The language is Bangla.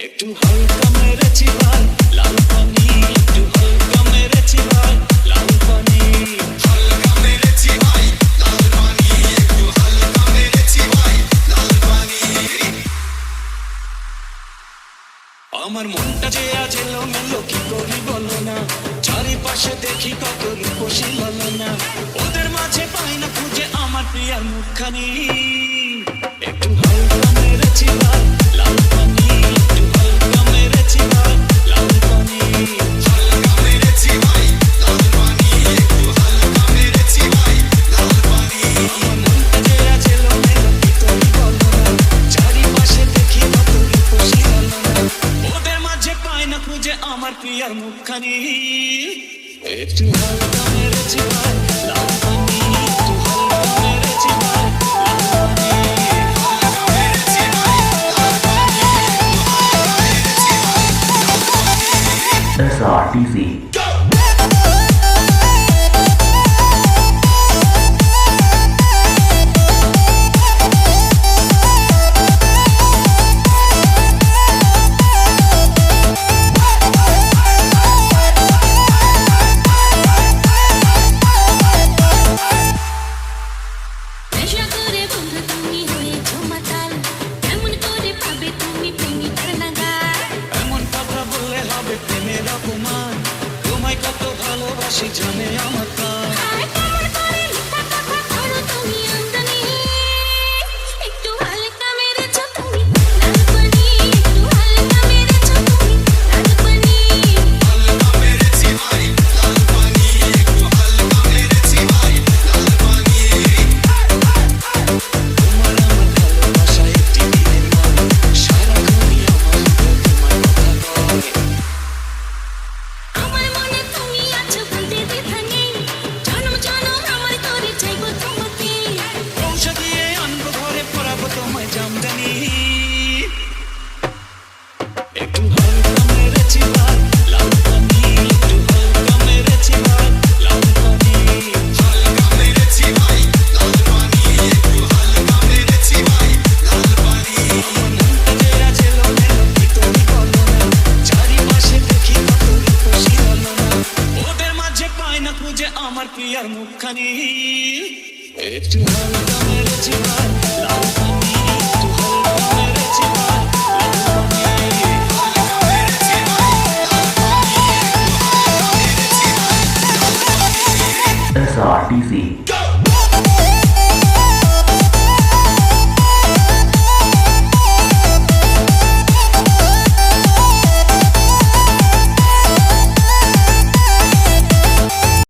একটু হালকা মেরেছি ভাই লাল পানি, একটু হালকা মেরেছি ভাই লাল পানি, হালকা মেরেছি ভাই লাল পানি, একটু হালকা মেরেছি ভাই লাল পানি। আমার মনটা যে আজ এলোমেলো, কি করি বলো না, চারিপাশে দেখি কত রূপসী বলো না, ওদের মাঝে পাই না খুঁজে আমার প্রিয়ার মুখখানি। একটু হালকা মেরেছি ভাই লাল পানি, একটু হালকা মেরেছি ভাই লাল পানি, হালকা মেরেছি ভাই লাল পানি, একটু হালকা মেরেছি ভাই লাল পানি। আমার মনটা যে আজ এলোমেলো, কি করি বলো না, চারিপাশে দেখি কত রূপসী বলো না, ওদের মাঝে পাই না খুঁজে আমার প্রিয়ার মুখখানি। একটু হালকা মেরেছি ভাই লাল পানি, একটু হালকা মেরেছি ভাই লাল পানি, হালকা মেরেছি ভাই লাল পানি, একটু হালকা মেরেছি ভাই লাল পানি। SRTC জানে আমার প্রাণ, একটু হালকা মেরেছো তুমি লাল পানি, একটু হালকা মেরেছো তুমি লাল পানি, হালকা মেরেছি ভাই লাল পানি, একটু হালকা মেরেছি ভাই লাল পানি। তোমার আমার ভালোবাসা একটি দিনের মান, সারাক্ষণই আমার হৃদয় তোমার কথা কয়। আমার মনে তুমি আছো বলতে দ্বিধা নেই, জনম জনম আমার করে চাইবো তোমাকে, পৌঁছে দিয়ে আনবো ঘরে পড়াবো তোমায় জামদানি। একটু হালকা মেরেছি ভাই লাল পানি, একটু হালকা মেরেছি ভাই লাল পানি, হালকা মেরেছি ভাই লাল পানি, একটু হালকা মেরেছি ভাই লাল পানি। আমার মনটা যে আজ এলোমেলো, কি করি বলো না, চারিপাশে দেখি কত রূপসী বলো না, ওদের মাঝে পাই না খুঁজে আমার প্রিয়ার মুখখানি। একটু হালকা মেরেছি ভাই